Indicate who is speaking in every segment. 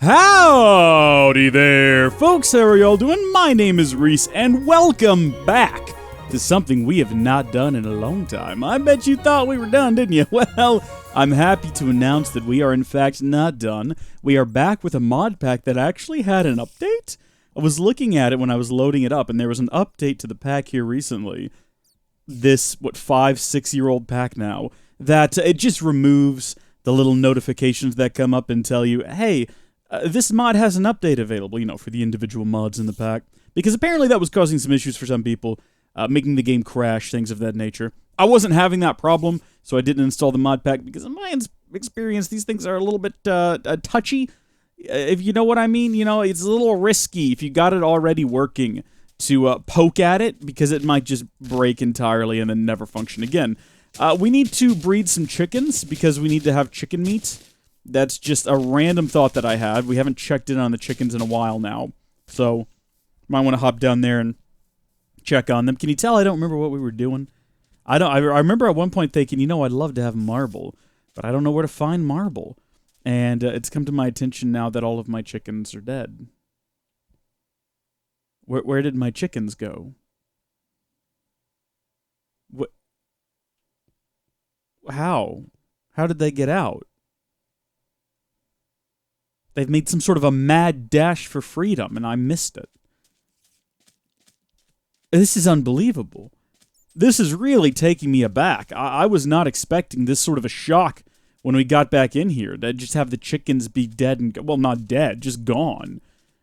Speaker 1: Howdy there, folks. How are y'all doing? My name is Reese, and welcome back to something we have not done in a long time. I bet you thought we were done, didn't you? Well, I'm happy to announce that we are in fact not done. We are back with a mod pack that actually had an update. I was looking at it when I was loading it up, and there was an update to the pack here recently. This, 5-6-year-old pack now, that it just removes the little notifications that come up and tell you, hey, this mod has an update available, for the individual mods in the pack. Because apparently that was causing some issues for some people, making the game crash, things of that nature. I wasn't having that problem, so I didn't install the mod pack, because in my experience, these things are a little bit touchy. If you know what I mean, it's a little risky if you got it already working to poke at it, because it might just break entirely and then never function again. We need to breed some chickens, because we need to have chicken meat. That's just a random thought that I had. We haven't checked in on the chickens in a while now, so might want to hop down there and check on them. Can you tell I don't remember what we were doing? I remember at one point thinking, I'd love to have marble, but I don't know where to find marble. And it's come to my attention now that all of my chickens are dead. Where did my chickens go? What? How? How did they get out? They've made some sort of a mad dash for freedom, and I missed it. This is unbelievable. This is really taking me aback. I was not expecting this sort of a shock when we got back in here. That just have the chickens be dead and... Well, not dead, just gone.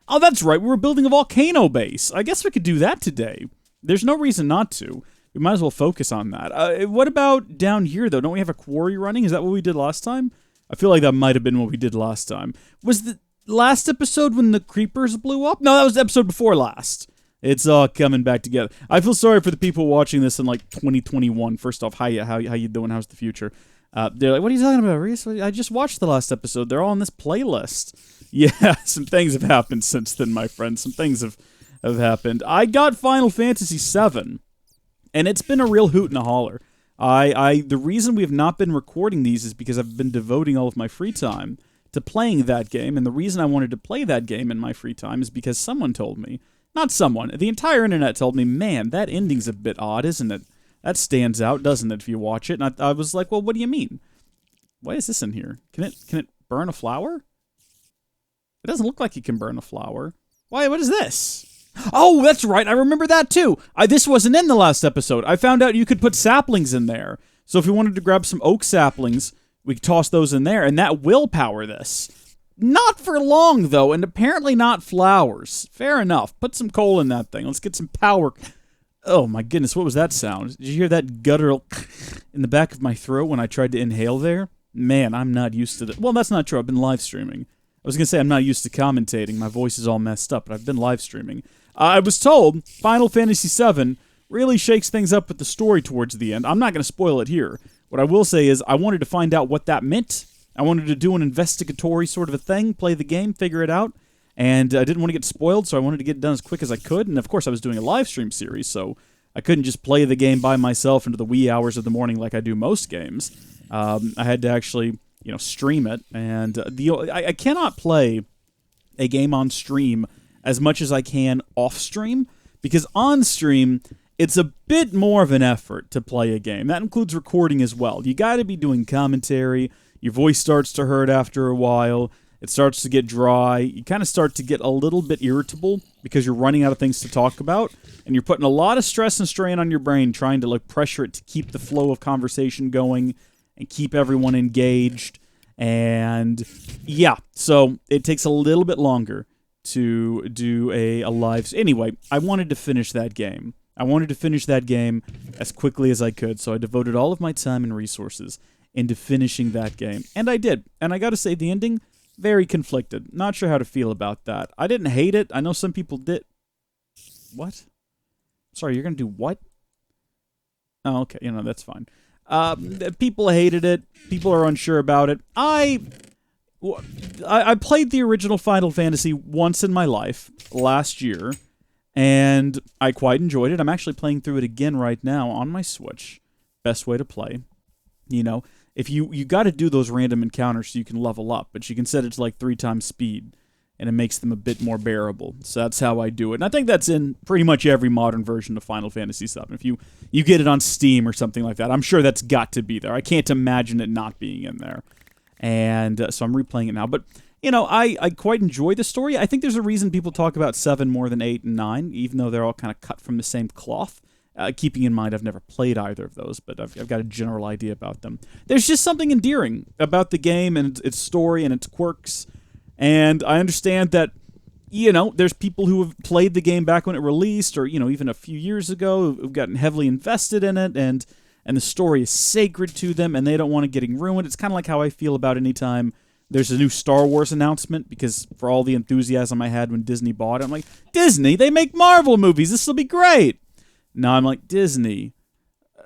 Speaker 1: Oh, that's right, we were building a volcano base. I guess we could do that today. There's no reason not to. We might as well focus on that. What about down here, though? Don't we have a quarry running? Is that what we did last time? I feel like that might have been what we did last time. Was the last episode when the creepers blew up? No, that was the episode before last. It's all coming back together. I feel sorry for the people watching this in, 2021. First off, how you doing? How's the future? They're like, what are you talking about, Reese? I just watched the last episode. They're all on this playlist. Yeah, some things have happened since then, my friend. Some things have happened. I got Final Fantasy VII, and it's been a real hoot and a holler. The reason we have not been recording these is because I've been devoting all of my free time to playing that game, and the reason I wanted to play that game in my free time is because someone told me, not someone, the entire internet told me, man, that ending's a bit odd, isn't it? That stands out, doesn't it, if you watch it? And I was like, well, what do you mean? Why is this in here? Can it burn a flower? It doesn't look like you can burn a flower. Why, what is this? Oh, that's right, I remember that too. This wasn't in the last episode. I found out you could put saplings in there. So if we wanted to grab some oak saplings, we could toss those in there, and that will power this. Not for long, though, and apparently not flowers. Fair enough. Put some coal in that thing. Let's get some power. Oh my goodness, what was that sound? Did you hear that guttural in the back of my throat when I tried to inhale there? Man, I'm not used to that. Well, that's not true. I've been live streaming. I was going to say I'm not used to commentating. My voice is all messed up, but I've been live streaming. I was told Final Fantasy VII really shakes things up with the story towards the end. I'm not going to spoil it here. What I will say is I wanted to find out what that meant. I wanted to do an investigatory sort of a thing, play the game, figure it out, and I didn't want to get spoiled, so I wanted to get it done as quick as I could, and of course I was doing a live stream series, so I couldn't just play the game by myself into the wee hours of the morning like I do most games. I had to actually, stream it, and I cannot play a game on stream as much as I can off-stream, because on-stream, it's a bit more of an effort to play a game. That includes recording as well. You gotta be doing commentary, your voice starts to hurt after a while, it starts to get dry, you kind of start to get a little bit irritable because you're running out of things to talk about, and you're putting a lot of stress and strain on your brain trying to pressure it to keep the flow of conversation going and keep everyone engaged, and yeah, so it takes a little bit longer to do a live... Anyway, I wanted to finish that game. I wanted to finish that game as quickly as I could, so I devoted all of my time and resources into finishing that game. And I did. And I gotta say, the ending, very conflicted. Not sure how to feel about that. I didn't hate it. I know some people did... What? Sorry, you're gonna do what? Oh, okay. That's fine. People hated it. People are unsure about it. I played the original Final Fantasy once in my life, last year, and I quite enjoyed it. I'm actually playing through it again right now on my Switch. Best way to play. If you got to do those random encounters so you can level up, but you can set it to 3 times speed. and it makes them a bit more bearable. So that's how I do it. And I think that's in pretty much every modern version of Final Fantasy VII. If you get it on Steam or something like that, I'm sure that's got to be there. I can't imagine it not being in there. And so I'm replaying it now. But, I quite enjoy the story. I think there's a reason people talk about 7 more than 8 and 9, even though they're all kind of cut from the same cloth. Keeping in mind I've never played either of those, but I've got a general idea about them. There's just something endearing about the game and its story and its quirks. And I understand that, there's people who have played the game back when it released or, even a few years ago who've gotten heavily invested in it and the story is sacred to them and they don't want it getting ruined. It's kind of like how I feel about any time there's a new Star Wars announcement, because for all the enthusiasm I had when Disney bought it, I'm like, Disney, they make Marvel movies. This will be great. Now I'm like, Disney,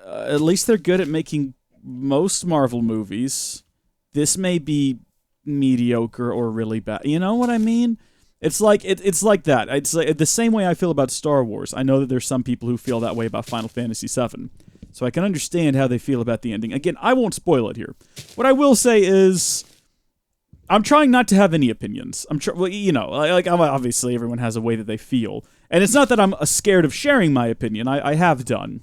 Speaker 1: at least they're good at making most Marvel movies. This may be mediocre or really bad. You know what I mean? It's like like that. It's like the same way I feel about Star Wars. I know that there's some people who feel that way about Final Fantasy VII, so I can understand how they feel about the ending. Again, I won't spoil it here. What I will say is, I'm trying not to have any opinions. Obviously everyone has a way that they feel, and it's not that I'm scared of sharing my opinion. I have done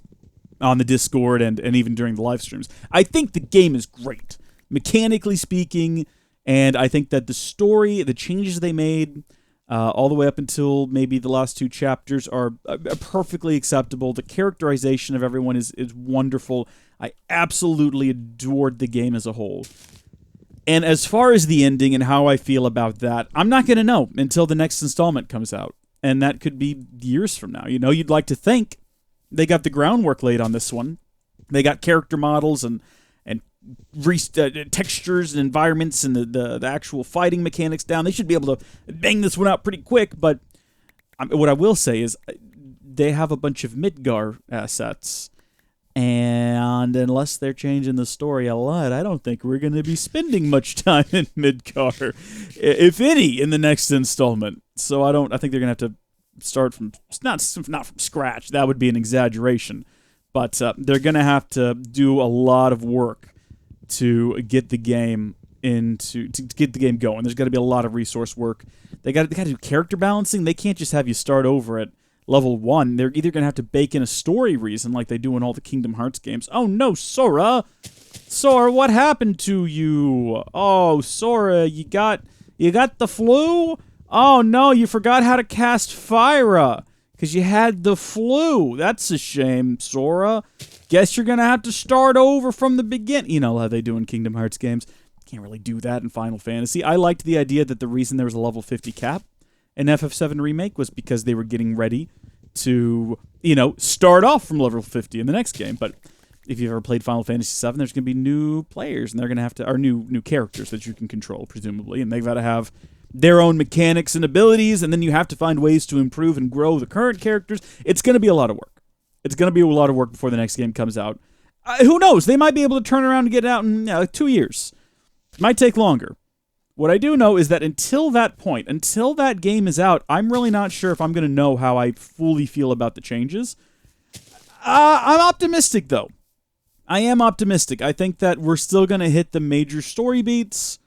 Speaker 1: on the Discord and even during the live streams. I think the game is great, mechanically speaking. And I think that the story, the changes they made, all the way up until maybe the last 2 chapters, are perfectly acceptable. The characterization of everyone is wonderful. I absolutely adored the game as a whole. And as far as the ending and how I feel about that, I'm not going to know until the next installment comes out. And that could be years from now. You'd like to think they got the groundwork laid on this one. They got character models and textures and environments and the actual fighting mechanics down. They should be able to bang this one out pretty quick, but what I will say is they have a bunch of Midgar assets, and unless they're changing the story a lot, I don't think we're going to be spending much time in Midgar, if any, in the next installment. So I think they're going to have to start from, not from scratch, that would be an exaggeration, but they're going to have to do a lot of work to get the game going. There's got to be a lot of resource work. They got to do character balancing. They can't just have you start over at level 1. They're either going to have to bake in a story reason like they do in all the Kingdom Hearts games. Oh no, Sora, what happened to you? Oh, Sora, you got the flu? Oh no, you forgot how to cast Fyra because you had the flu. That's a shame, Sora. Guess you're going to have to start over from the beginning. You know how they do in Kingdom Hearts games. Can't really do that in Final Fantasy. I liked the idea that the reason there was a level 50 cap in FF7 Remake was because they were getting ready to, start off from level 50 in the next game. But if you've ever played Final Fantasy VII, there's going to be new players, and they're going to have to, or new characters that you can control, presumably, and they've got to have their own mechanics and abilities, and then you have to find ways to improve and grow the current characters. It's going to be a lot of work. It's going to be a lot of work before the next game comes out. Who knows? They might be able to turn around and get it out in 2 years. Might take longer. What I do know is that until that point, until that game is out, I'm really not sure if I'm going to know how I fully feel about the changes. I'm optimistic, though. I am optimistic. I think that we're still going to hit the major story beats,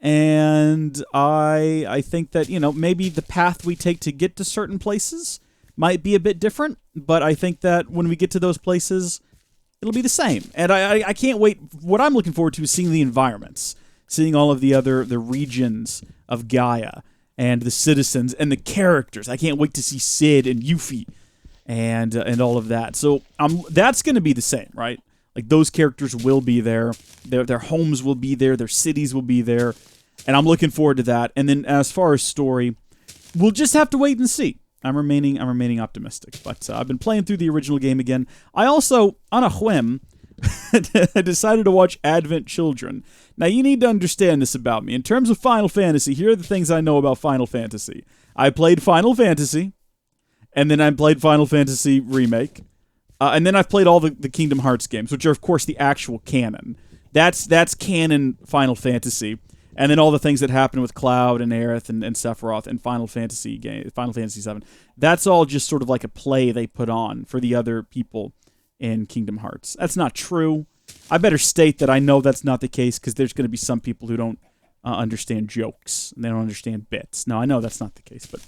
Speaker 1: and I think that, maybe the path we take to get to certain places might be a bit different, but I think that when we get to those places, it'll be the same. And I can't wait. What I'm looking forward to is seeing the environments, seeing all of the regions of Gaia and the citizens and the characters. I can't wait to see Sid and Yuffie and all of that. So that's going to be the same, right? Like, those characters will be there. Their homes will be there. Their cities will be there. And I'm looking forward to that. And then as far as story, we'll just have to wait and see. I'm remaining optimistic. But I've been playing through the original game again. I also, on a whim, I decided to watch Advent Children. Now, you need to understand this about me. In terms of Final Fantasy, here are the things I know about Final Fantasy. I played Final Fantasy, and then I played Final Fantasy Remake, and then I've played all the Kingdom Hearts games, which are, of course, the actual canon. That's canon Final Fantasy. And then all the things that happen with Cloud and Aerith and Sephiroth and Final Fantasy VII. That's all just sort of like a play they put on for the other people in Kingdom Hearts. That's not true. I better state that I know that's not the case, because there's going to be some people who don't understand jokes, and they don't understand bits. Now, I know that's not the case, but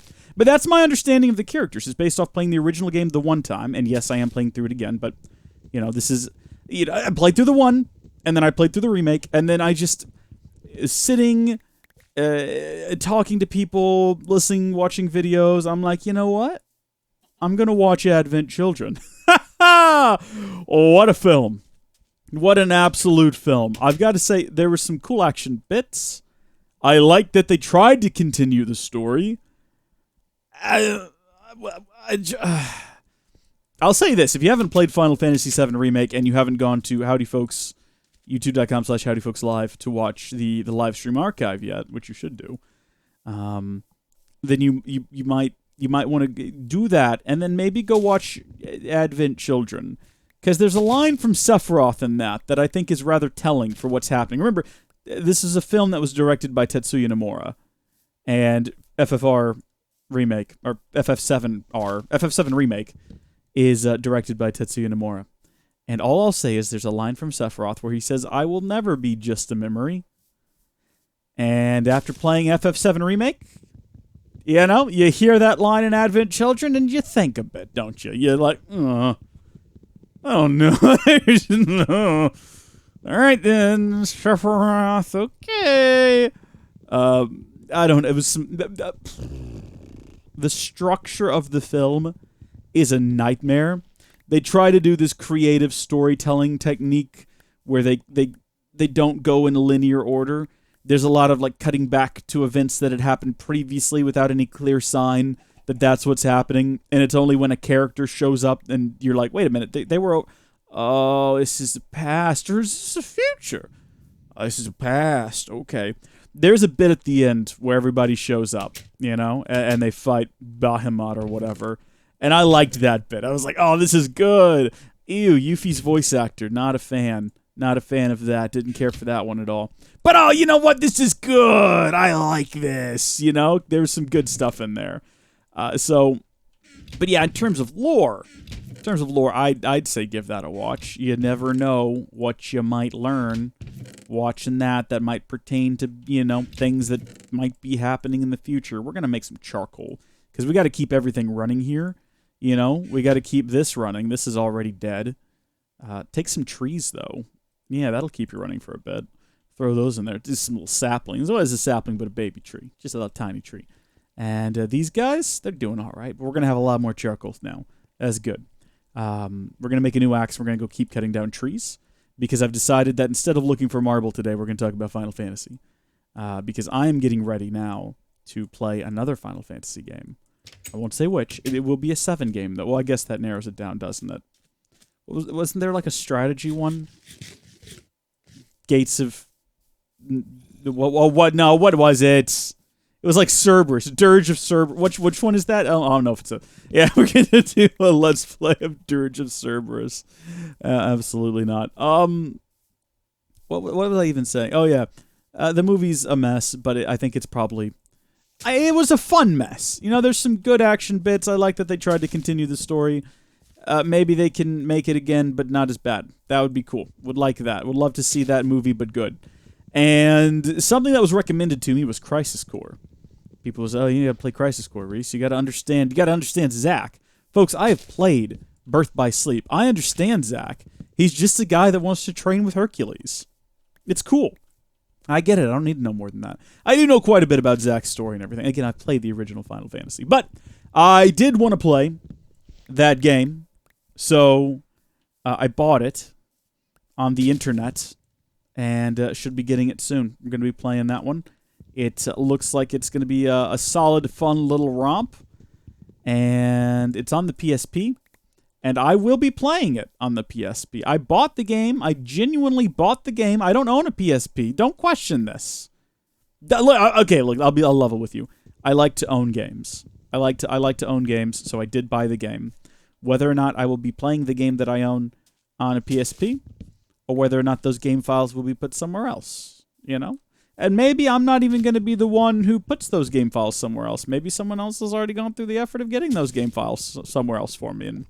Speaker 1: that's my understanding of the characters. It's based off playing the original game the one time, and yes, I am playing through it again, but, this is... I played through the one, and then I played through the remake, and then I just... sitting, talking to people, listening, watching videos, I'm like, you know what? I'm gonna watch Advent Children. What a film. What an absolute film. I've got to say, there were some cool action bits. I liked that they tried to continue the story. I'll say this. If you haven't played Final Fantasy VII Remake and you haven't gone to Howdy Folks, youtube.com/HowdyFolksLive to watch the live stream archive yet, which you should do, then you might want to do that, and then maybe go watch Advent Children. Because there's a line from Sephiroth in that I think is rather telling for what's happening. Remember, this is a film that was directed by Tetsuya Nomura, and FF7 Remake is directed by Tetsuya Nomura. And all I'll say is there's a line from Sephiroth where he says, "I will never be just a memory." And after playing FF7 Remake, you hear that line in Advent Children and you think a bit, don't you? You're like, oh no. No. All right then, Sephiroth. Okay. I don't. It was some. The structure of the film is a nightmare. They try to do this creative storytelling technique where they don't go in a linear order. There's a lot of cutting back to events that had happened previously without any clear sign that that's what's happening, and it's only when a character shows up and you're like, wait a minute, they were, this is the past, or is this the future? Oh, this is the past, okay. There's a bit at the end where everybody shows up, and they fight Bahamut or whatever, and I liked that bit. I was like, oh, this is good. Ew, Yuffie's voice actor, not a fan. Not a fan of that. Didn't care for that one at all. But, oh, you know what? This is good. I like this. There's some good stuff in there. But yeah, in terms of lore, I'd say give that a watch. You never know what you might learn watching that might pertain to, things that might be happening in the future. We're going to make some charcoal because we got to keep everything running here. We got to keep this running. This is already dead. Take some trees, though. Yeah, that'll keep you running for a bit. Throw those in there. Just some little saplings. What is a sapling but a baby tree? Just a little tiny tree. And these guys, they're doing all right. But we're going to have a lot more charcoal now. That's good. We're going to make a new axe. We're going to go keep cutting down trees. Because I've decided that instead of looking for marble today, we're going to talk about Final Fantasy. Because I am getting ready now to play another Final Fantasy game. I won't say which. It will be a 7 game, though. Well, I guess that narrows it down, doesn't it? Wasn't there a strategy one? Gates of... What? No, what was it? It was like Cerberus. Dirge of Cerberus. Which one is that? I don't know if it's a... Yeah, we're going to do a Let's Play of Dirge of Cerberus. Absolutely not. What was I even saying? Oh, yeah. The movie's a mess, but I think it's probably... It was a fun mess. There's some good action bits. I like that they tried to continue the story. Maybe they can make it again, but not as bad. That would be cool. Would like that. Would love to see that movie, but good. And something that was recommended to me was Crisis Core. People was, you gotta play Crisis Core, Reese. You gotta understand Zack. Folks, I have played Birth by Sleep. I understand Zack. He's just a guy that wants to train with Hercules. It's cool. I get it. I don't need to know more than that. I do know quite a bit about Zack's story and everything. Again, I've played the original Final Fantasy. But I did want to play that game. So I bought it on the internet and should be getting it soon. I'm going to be playing that one. It looks like it's going to be a solid, fun little romp. And it's on the PSP. And I will be playing it on the PSP. I bought the game. I genuinely bought the game. I don't own a PSP. Don't question this. Okay, look, I'll level with you. I like to own games. I like to own games, so I did buy the game. Whether or not I will be playing the game that I own on a PSP, or whether or not those game files will be put somewhere else, And maybe I'm not even going to be the one who puts those game files somewhere else. Maybe someone else has already gone through the effort of getting those game files somewhere else for me,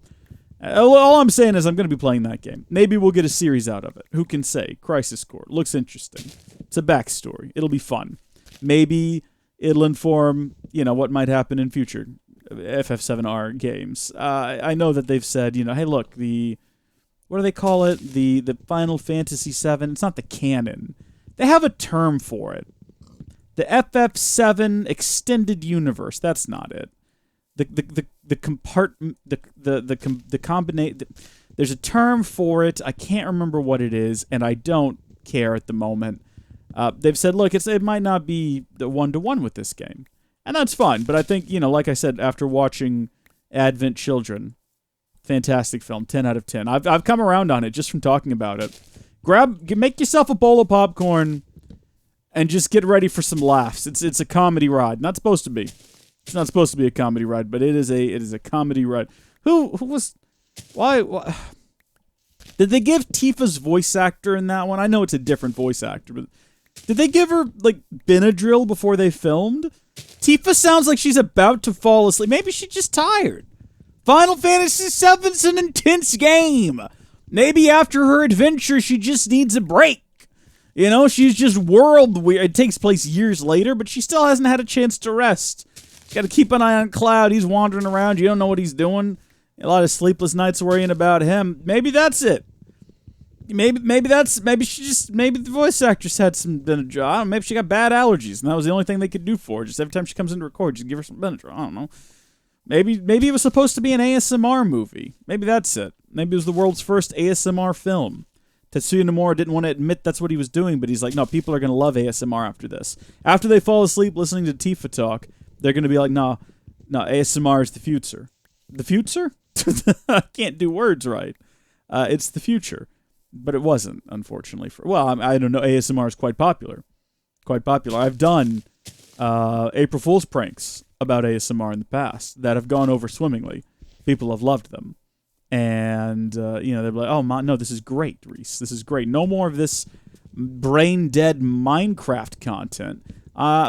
Speaker 1: All I'm saying is I'm going to be playing that game. Maybe we'll get a series out of it. Who can say? Crisis Core. Looks interesting. It's a backstory. It'll be fun. Maybe it'll inform, what might happen in future FF7R games. I know that they've said, hey, look, what do they call it? The Final Fantasy VII. It's not the canon. They have a term for it. The FF7 Extended Universe. That's not it. The compartment, the combination. There's a term for it. I can't remember what it is, and I don't care at the moment. They've said, look, it might not be the 1-to-1 with this game, and that's fine. But I think, like I said, after watching Advent Children, fantastic film, 10 out of 10. I've come around on it just from talking about it. Make yourself a bowl of popcorn, and just get ready for some laughs. It's a comedy ride. Not supposed to be. It's not supposed to be a comedy ride, but it is a comedy ride. Why did they give Tifa's voice actor in that one? I know it's a different voice actor, but did they give her Benadryl before they filmed? Tifa sounds like she's about to fall asleep. Maybe she's just tired. Final Fantasy VII's an intense game. Maybe after her adventure, she just needs a break. She's just world weird. It takes place years later, but she still hasn't had a chance to rest. Got to keep an eye on Cloud. He's wandering around. You don't know what he's doing. A lot of sleepless nights worrying about him. Maybe that's it. Maybe the voice actress had some Benadryl. I don't know, maybe she got bad allergies, and that was the only thing they could do for her. Just every time she comes in to record, just give her some Benadryl. I don't know. Maybe it was supposed to be an ASMR movie. Maybe that's it. Maybe it was the world's first ASMR film. Tetsuya Nomura didn't want to admit that's what he was doing, but he's like, no, people are going to love ASMR after this. After they fall asleep listening to Tifa talk, they're going to be like, no, ASMR is the future. The future? I can't do words right. It's the future. But it wasn't, unfortunately. I don't know. ASMR is quite popular. I've done April Fool's pranks about ASMR in the past that have gone over swimmingly. People have loved them. And, they're like, oh, no, this is great, Reese. This is great. No more of this brain-dead Minecraft content.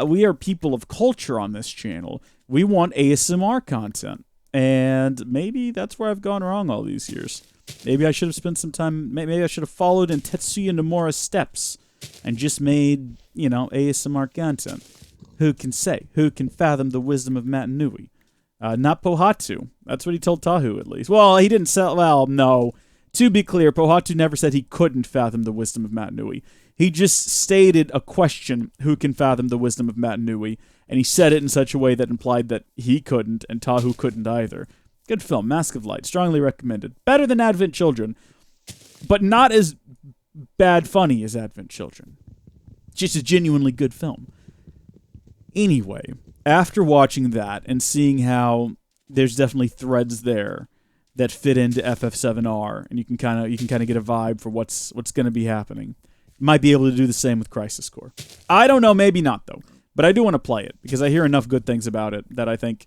Speaker 1: We are people of culture on this channel. We want ASMR content. And maybe that's where I've gone wrong all these years. Maybe I should have spent some time, maybe I should have followed in Tetsuya Nomura's steps and just made, ASMR content. Who can say? Who can fathom the wisdom of Matt Nui? Not Pohatu. That's what he told Tahu, at least. Well, he didn't sell, no. To be clear, Pohatu never said he couldn't fathom the wisdom of Matt Nui. He just stated a question, who can fathom the wisdom of Matt Nui, and he said it in such a way that implied that he couldn't, and Tahu couldn't either. Good film, Mask of Light, strongly recommended. Better than Advent Children, but not as bad funny as Advent Children. Just a genuinely good film. Anyway, after watching that and seeing how there's definitely threads there that fit into FF7R, and you can kind of get a vibe for what's going to be happening. Might be able to do the same with Crisis Core. I don't know, maybe not though, but I do want to play it because I hear enough good things about it that I think,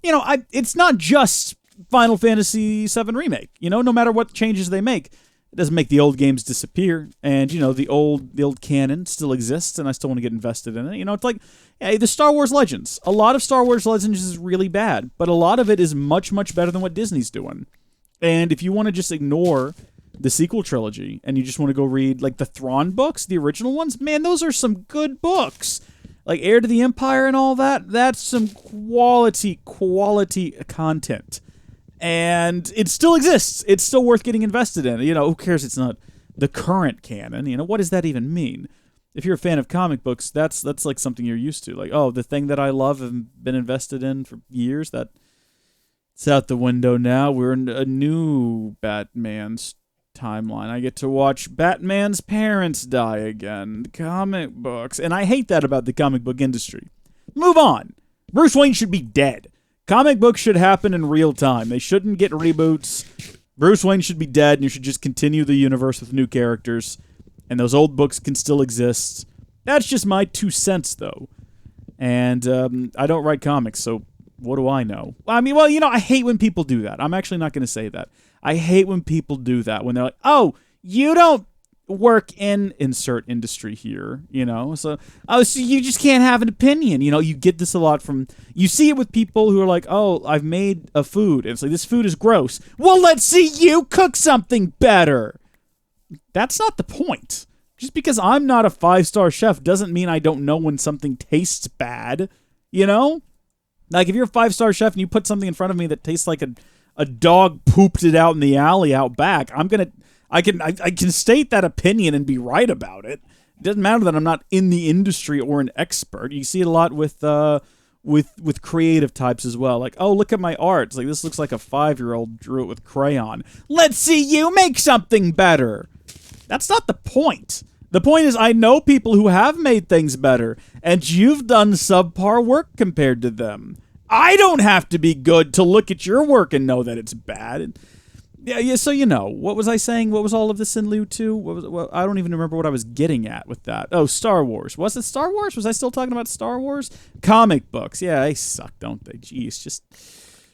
Speaker 1: it's not just Final Fantasy VII Remake. No matter what changes they make, it doesn't make the old games disappear, and the old canon still exists, and I still want to get invested in it. It's like, hey, the Star Wars Legends. A lot of Star Wars Legends is really bad, but a lot of it is much, much better than what Disney's doing. And if you want to just ignore the sequel trilogy and you just want to go read the Thrawn books, the original ones, man, those are some good books. Like Heir to the Empire and all that, that's some quality content. And it still exists. It's still worth getting invested in. Who cares it's not the current canon? What does that even mean? If you're a fan of comic books, that's like something you're used to. Like, oh, the thing that I love and been invested in for years, it's out the window now. We're in a new Batman's timeline. I get to watch Batman's parents die again. Comic books. And I hate that about the comic book industry. Move on. Bruce Wayne should be dead. Comic books should happen in real time. They shouldn't get reboots. Bruce Wayne should be dead, and you should just continue the universe with new characters. And those old books can still exist. That's just my 2 cents, though. And I don't write comics, so what do I know? I hate when people do that. I'm actually not going to say that. I hate when people do that, when they're like, oh, you don't work in insert industry here, So, so you just can't have an opinion. You get this a lot you see it with people who are like, oh, I've made a food. And it's like, this food is gross. Well, let's see you cook something better. That's not the point. Just because I'm not a 5-star chef doesn't mean I don't know when something tastes bad, Like, if you're a 5-star chef and you put something in front of me that tastes like a dog pooped it out in the alley out back, I can state that opinion and be right about it. It doesn't matter that I'm not in the industry or an expert. You see it a lot with creative types as well. Like, oh, look at my art. It's like, this looks like a 5-year-old drew it with crayon. Let's see you make something better. That's not the point. The point is, I know people who have made things better, and you've done subpar work compared to them. I don't have to be good to look at your work and know that it's bad. Yeah. So what was I saying? What was all of this in lieu to? I don't even remember what I was getting at with that. Oh, Star Wars. Was it Star Wars? Was I still talking about Star Wars? Comic books. Yeah, they suck, don't they? Jeez, just.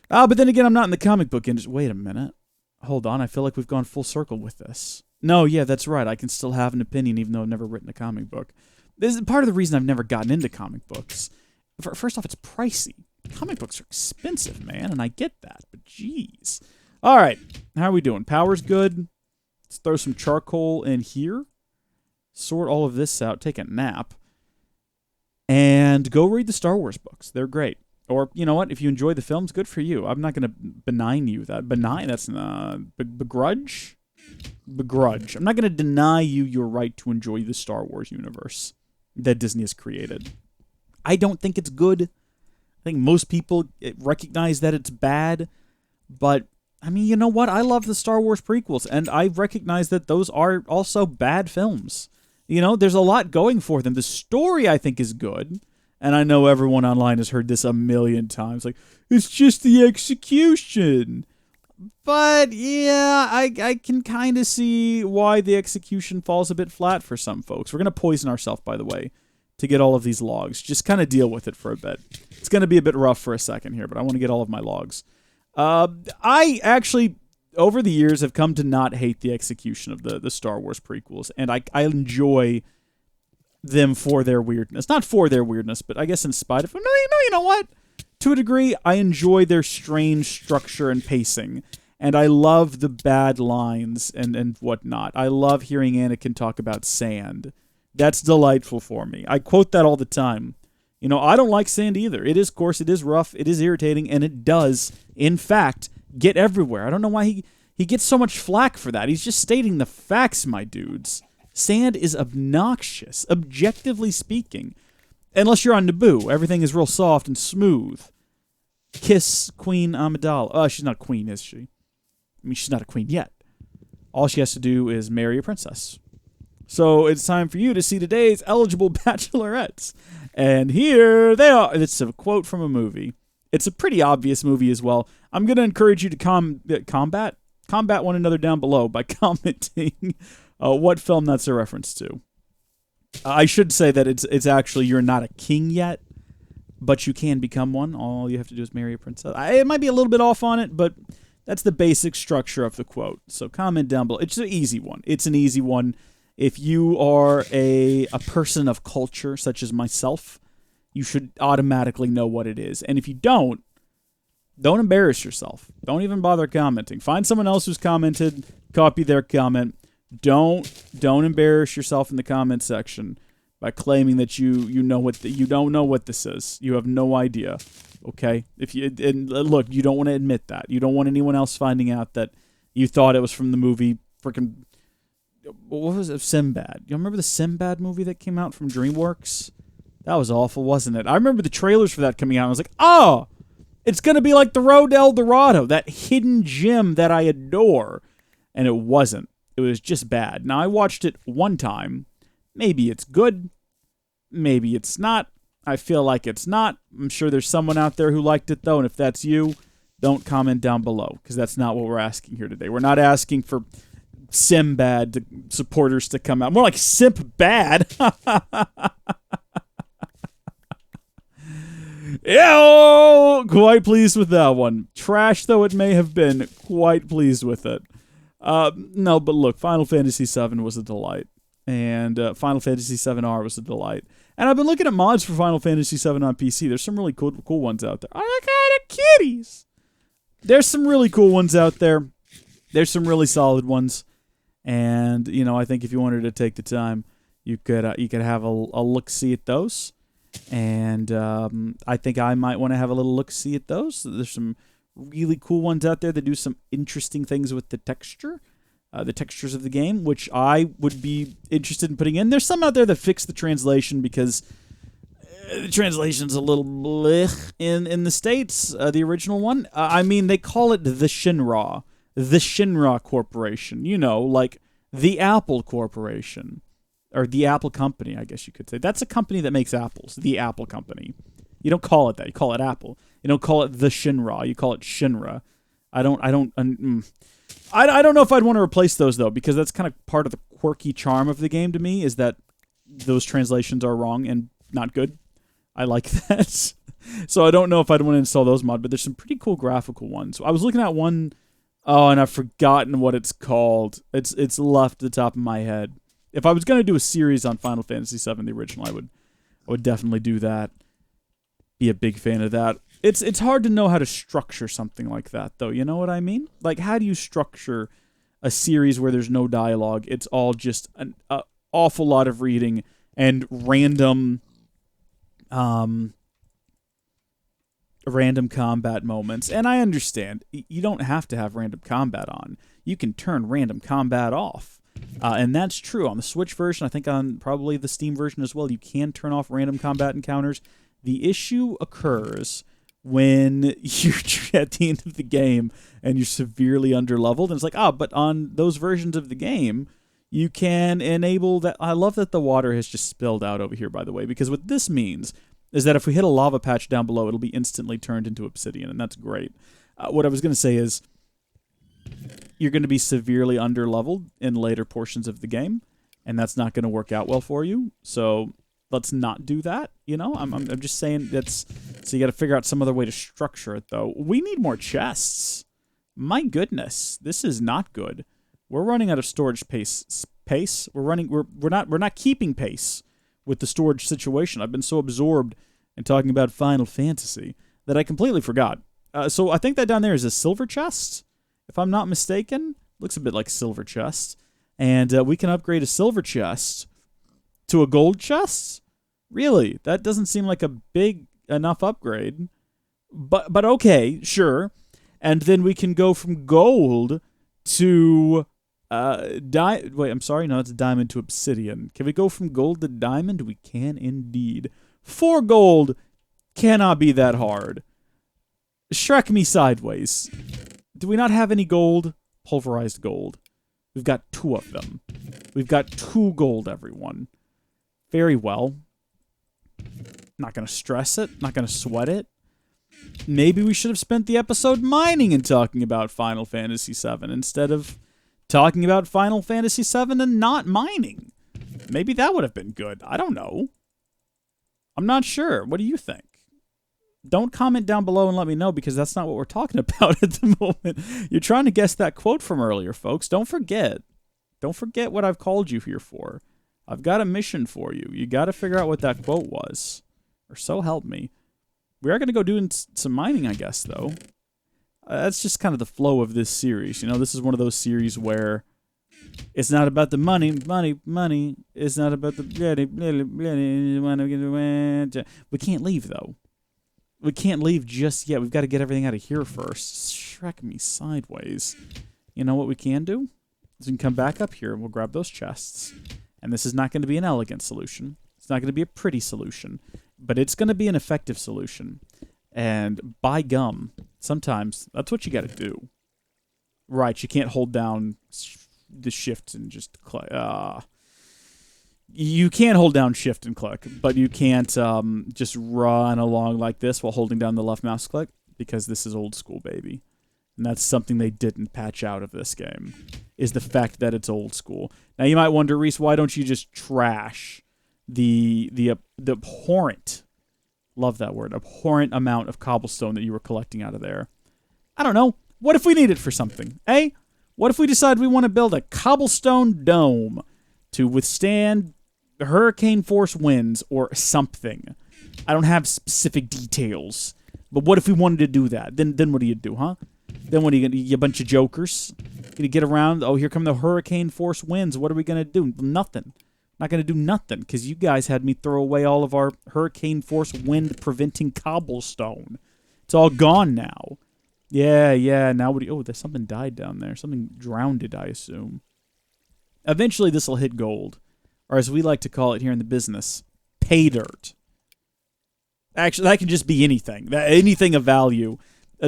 Speaker 1: But then again, I'm not in the comic book industry. Wait a minute. Hold on. I feel like we've gone full circle with this. No, yeah, that's right. I can still have an opinion even though I've never written a comic book. This is part of the reason I've never gotten into comic books. First off, it's pricey. Comic books are expensive, man, and I get that, but jeez. All right, how are we doing? Power's good. Let's throw some charcoal in here. Sort all of this out. Take a nap. And go read the Star Wars books. They're great. Or, you know what? If you enjoy the films, good for you. I'm not going to benign you that. Benign? That's begrudge? Begrudge. I'm not going to deny you your right to enjoy the Star Wars universe that Disney has created. I don't think it's good. I think most people recognize that it's bad. But, I mean, you know what? I love the Star Wars prequels, and I recognize that those are also bad films. There's a lot going for them. The story, I think, is good. And I know everyone online has heard this a million times. Like, it's just the execution. But, yeah, I can kind of see why the execution falls a bit flat for some folks. We're going to poison ourselves, by the way, to get all of these logs. Just kind of deal with it for a bit. It's going to be a bit rough for a second here, but I want to get all of my logs. I actually, over the years, have come to not hate the execution of the Star Wars prequels, and I enjoy them for their weirdness. Not for their weirdness, but I guess in spite of them. No, you know what? To a degree, I enjoy their strange structure and pacing, and I love the bad lines and whatnot. I love hearing Anakin talk about sand. That's delightful for me. I quote that all the time. I don't like sand either. It is coarse, it is rough, it is irritating, and it does, in fact, get everywhere. I don't know why he gets so much flack for that. He's just stating the facts, my dudes. Sand is obnoxious, objectively speaking. Unless you're on Naboo. Everything is real soft and smooth. Kiss Queen Amidala. Oh, she's not a queen, is she? I mean, she's not a queen yet. All she has to do is marry a princess. So it's time for you to see today's eligible bachelorettes. And here they are. It's a quote from a movie. It's a pretty obvious movie as well. I'm going to encourage you to combat one another down below by commenting what film that's a reference to. I should say that it's actually you're not a king yet, but you can become one. All you have to do is marry a princess. It might be a little bit off on it, but that's the basic structure of the quote. So comment down below. It's an easy one. It's an easy one. If you are a person of culture, such as myself, you should automatically know what it is. And if you don't embarrass yourself. Don't even bother commenting. Find someone else who's commented, copy their comment. Don't embarrass yourself in the comment section by claiming that you don't know what this is. You have no idea. Okay? Look, you don't want to admit that. You don't want anyone else finding out that you thought it was from the movie freaking what was it? Sinbad. You remember the Sinbad movie that came out from DreamWorks? That was awful, wasn't it? I remember the trailers for that coming out. And I was like, oh, it's going to be like the Road to El Dorado, that hidden gem that I adore. And it wasn't. It was just bad. Now, I watched it one time. Maybe it's good. Maybe it's not. I feel like it's not. I'm sure there's someone out there who liked it, though. And if that's you, don't comment down below, because that's not what we're asking here today. We're not asking for Simbad supporters to come out. More like Simp Bad. Yeah, quite pleased with that one. Trash though it may have been, quite pleased with it. No, but look, Final Fantasy VII was a delight. And Final Fantasy VII-R was a delight. And I've been looking at mods for Final Fantasy VII on PC. There's some really cool ones out there. I look at the kitties. There's some really cool ones out there. There's some really solid ones. And, I think if you wanted to take the time, you could have a look-see at those. And I think I might want to have a little look-see at those. There's some really cool ones out there that do some interesting things with the textures of the game, which I would be interested in putting in. There's some out there that fix the translation because the translation's a little blech in the States, the original one. They call it the Shinra Corporation, like the Apple Corporation, or the Apple Company, I guess you could say. That's a company that makes apples, the Apple Company. You don't call it that. You call it Apple. You don't call it the Shinra. You call it Shinra. I don't know if I'd want to replace those, though, because that's kind of part of the quirky charm of the game to me, is that those translations are wrong and not good. I like that. So I don't know if I'd want to install those mods, but there's some pretty cool graphical ones. I was looking at one, and I've forgotten what it's called. It's left the top of my head. If I was going to do a series on Final Fantasy VII, the original, I would definitely do that. Be a big fan of that. It's hard to know how to structure something like that, though. You know what I mean? Like, how do you structure a series where there's no dialogue? It's all just an awful lot of reading and random combat moments. And I understand. You don't have to have random combat on. You can turn random combat off. And that's true. On the Switch version, I think on probably the Steam version as well, you can turn off random combat encounters. The issue occurs when you're at the end of the game and you're severely underleveled. And it's like, but on those versions of the game, you can enable that. I love that the water has just spilled out over here, by the way, because what this means is that if we hit a lava patch down below, it'll be instantly turned into obsidian, and that's great. What I was going to say is you're going to be severely underleveled in later portions of the game, and that's not going to work out well for you. So let's not do that, I'm just saying so you got to figure out some other way to structure it, though. We need more chests. My goodness, this is not good. We're running out of storage pace. We're not keeping pace with the storage situation. I've been so absorbed in talking about Final Fantasy that I completely forgot. So I think that down there is a silver chest, if I'm not mistaken. Looks a bit like silver chest. And we can upgrade a silver chest to a gold chest? Really? That doesn't seem like a big enough upgrade. But okay, sure. And then we can go from gold to wait, I'm sorry, no, it's diamond to obsidian. Can we go from gold to diamond? We can indeed. 4 gold cannot be that hard. Shrek me sideways. Do we not have any gold? Pulverized gold. We've got 2 of them. We've got 2 gold, everyone. Very well. Not going to stress it. Not going to sweat it. Maybe we should have spent the episode mining and talking about Final Fantasy VII instead of talking about Final Fantasy VII and not mining. Maybe that would have been good. I don't know. I'm not sure. What do you think? Don't comment down below and let me know, because that's not what we're talking about at the moment. You're trying to guess that quote from earlier, folks. Don't forget. Don't forget what I've called you here for. I've got a mission for you. You got to figure out what that quote was. Or so help me. We are going to go do some mining, I guess, though. That's just kind of the flow of this series. This is one of those series where it's not about the money. It's not about the We can't leave, though. We can't leave just yet. We've got to get everything out of here first. Shrek me sideways. You know what we can do? Is we can come back up here and we'll grab those chests. And this is not going to be an elegant solution. It's not going to be a pretty solution. But it's going to be an effective solution. And by gum, sometimes that's what you got to do. Right, you can't hold down the shift and just click. You can hold down shift and click, but you can't just run along like this while holding down the left mouse click, because this is old school, baby. And that's something they didn't patch out of this game, is the fact that it's old school. Now you might wonder, Reese, why don't you just trash the abhorrent, love that word, abhorrent amount of cobblestone that you were collecting out of there? I don't know. What if we need it for something, eh? What if we decide we want to build a cobblestone dome to withstand hurricane force winds or something? I don't have specific details. But what if we wanted to do that? Then what do you do, huh? Then what are you gonna? You a bunch of jokers? Gonna get around? Oh, here come the hurricane force winds. What are we gonna do? Nothing. Not gonna do nothing because you guys had me throw away all of our hurricane force wind preventing cobblestone. It's all gone now. Yeah. Now what? Oh, there's something died down there. Something drowned, I assume. Eventually, this will hit gold, or as we like to call it here in the business, pay dirt. Actually, that can just be anything. Anything of value,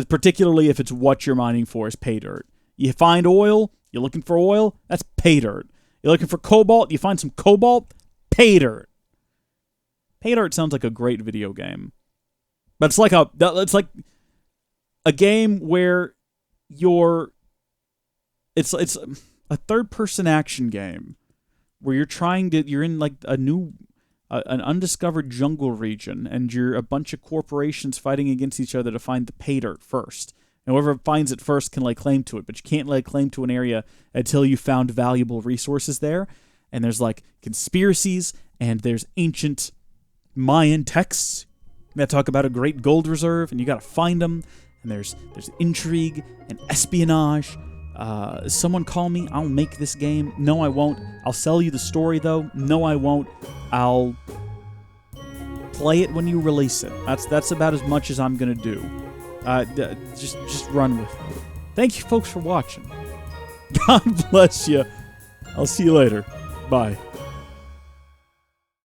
Speaker 1: particularly if it's what you're mining for, is pay dirt. You find oil, you're looking for oil, that's pay dirt. You're looking for cobalt, you find some cobalt, pay dirt. Pay dirt sounds like a great video game. But it's like a game where it's a third-person action game where you're in like an undiscovered jungle region, and you're a bunch of corporations fighting against each other to find the pay dirt first. And whoever finds it first can lay claim to it, but you can't lay claim to an area until you found valuable resources there. And there's like conspiracies, and there's ancient Mayan texts that talk about a great gold reserve, and you gotta find them. And there's intrigue and espionage. Someone call me. I'll make this game. No, I won't. I'll sell you the story, though. No, I won't. I'll play it when you release it. That's about as much as I'm gonna do. Just run with it. Thank you, folks, for watching. God bless you. I'll see you later. Bye.